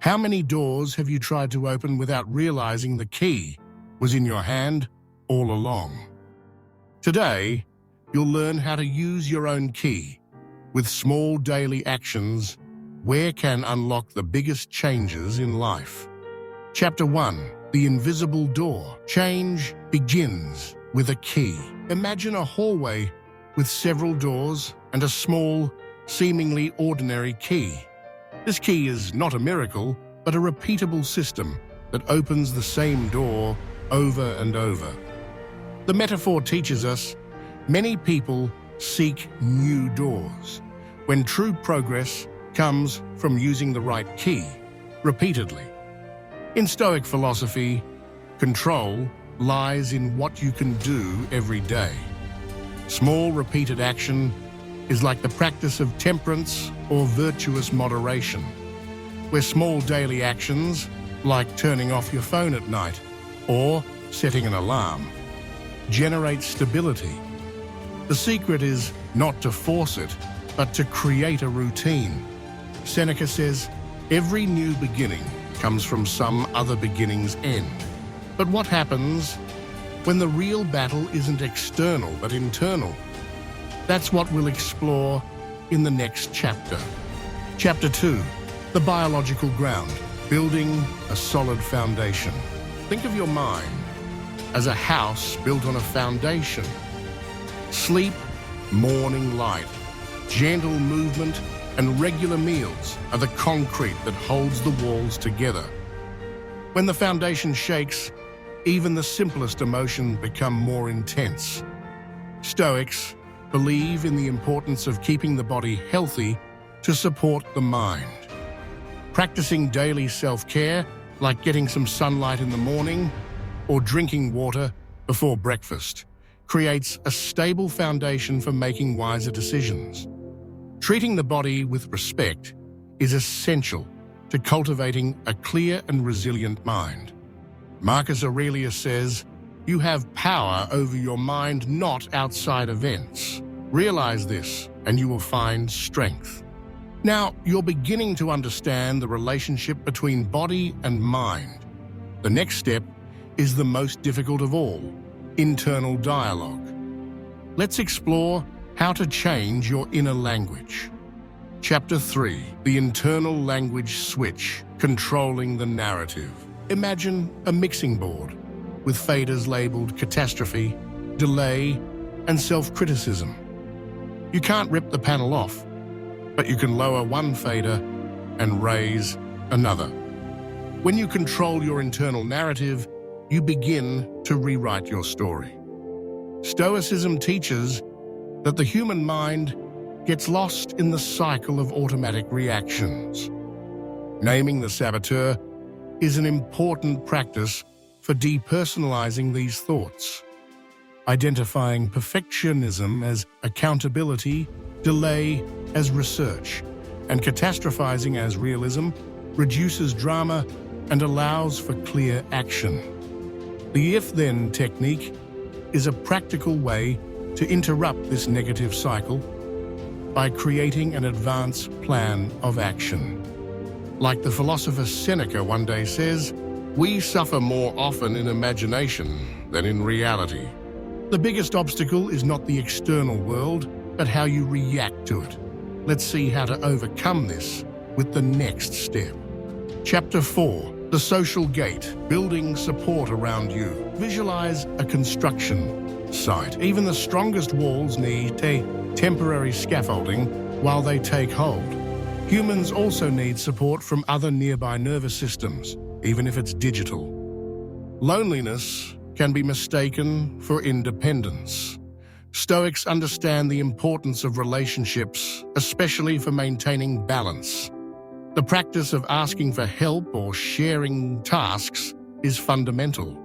How many doors have you tried to open without realizing the key was in your hand all along? Today, you'll learn how to use your own key with small daily actions where can unlock the biggest changes in life. Chapter 1. The Invisible Door. Change begins with a key. Imagine a hallway with several doors and a small, seemingly ordinary key. This key is not a miracle, but a repeatable system that opens the same door over and over. The metaphor teaches us many people seek new doors, when true progress comes from using the right key repeatedly. In Stoic philosophy, control lies in what you can do every day. Small repeated action is like the practice of temperance or virtuous moderation, where small daily actions, like turning off your phone at night or setting an alarm, generate stability. The secret is not to force it, but to create a routine. Seneca says, every new beginning comes from some other beginning's end. But what happens when the real battle isn't external but internal? That's what we'll explore in the next chapter. Chapter 2. The Biological Ground. Building a solid foundation. Think of your mind as a house built on a foundation. Sleep, morning light, gentle movement, and regular meals are the concrete that holds the walls together. When the foundation shakes, even the simplest emotions become more intense. Stoics believe in the importance of keeping the body healthy to support the mind. Practicing daily self-care, like getting some sunlight in the morning or drinking water before breakfast, creates a stable foundation for making wiser decisions. Treating the body with respect is essential to cultivating a clear and resilient mind. Marcus Aurelius says, you have power over your mind, not outside events. Realize this, and you will find strength. Now, you're beginning to understand the relationship between body and mind. The next step is the most difficult of all, internal dialogue. Let's explore how to change your inner language. Chapter 3. The Internal Language Switch. Controlling the Narrative. Imagine a mixing board with faders labeled catastrophe, delay, and self-criticism. You can't rip the panel off, but you can lower one fader and raise another. When you control your internal narrative, you begin to rewrite your story. Stoicism teaches that the human mind gets lost in the cycle of automatic reactions. Naming the saboteur is an important practice for depersonalizing these thoughts. Identifying perfectionism as accountability, delay as research, and catastrophizing as realism reduces drama and allows for clear action. The if-then technique is a practical way to interrupt this negative cycle by creating an advanced plan of action. Like the philosopher Seneca one day says, we suffer more often in imagination than in reality. The biggest obstacle is not the external world, but how you react to it. Let's see how to overcome this with the next step. Chapter 4. The Social Gate. Building support around you. Visualize a construction site. Even the strongest walls need a temporary scaffolding while they take hold. Humans also need support from other nearby nervous systems, even if it's digital. Loneliness can be mistaken for independence. Stoics understand the importance of relationships, especially for maintaining balance. The practice of asking for help or sharing tasks is fundamental.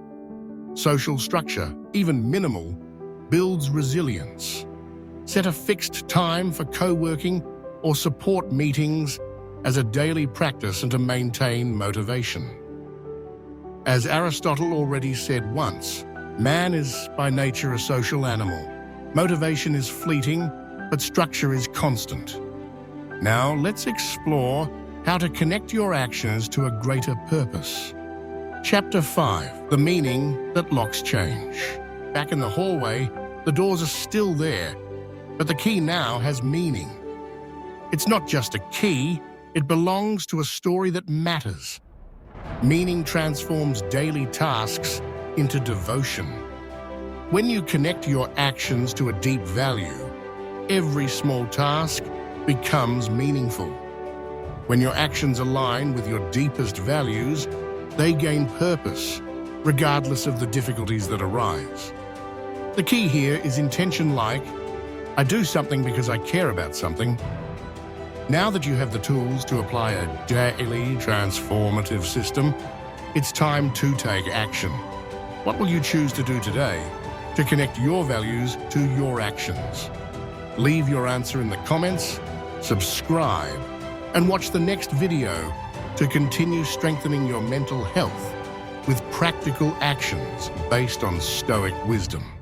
Social structure, even minimal, builds resilience. Set a fixed time for co-working or support meetings as a daily practice and to maintain motivation. As Aristotle already said once, man is by nature a social animal. Motivation is fleeting, but structure is constant. Now let's explore how to connect your actions to a greater purpose. Chapter 5, the meaning that locks change. Back in the hallway, the doors are still there, but the key now has meaning. It's not just a key, it belongs to a story that matters. Meaning transforms daily tasks into devotion. When you connect your actions to a deep value, every small task becomes meaningful. When your actions align with your deepest values, they gain purpose, regardless of the difficulties that arise. The key here is intention, like, I do something because I care about something. Now that you have the tools to apply a daily transformative system, it's time to take action. What will you choose to do today to connect your values to your actions? Leave your answer in the comments, subscribe, and watch the next video to continue strengthening your mental health with practical actions based on Stoic wisdom.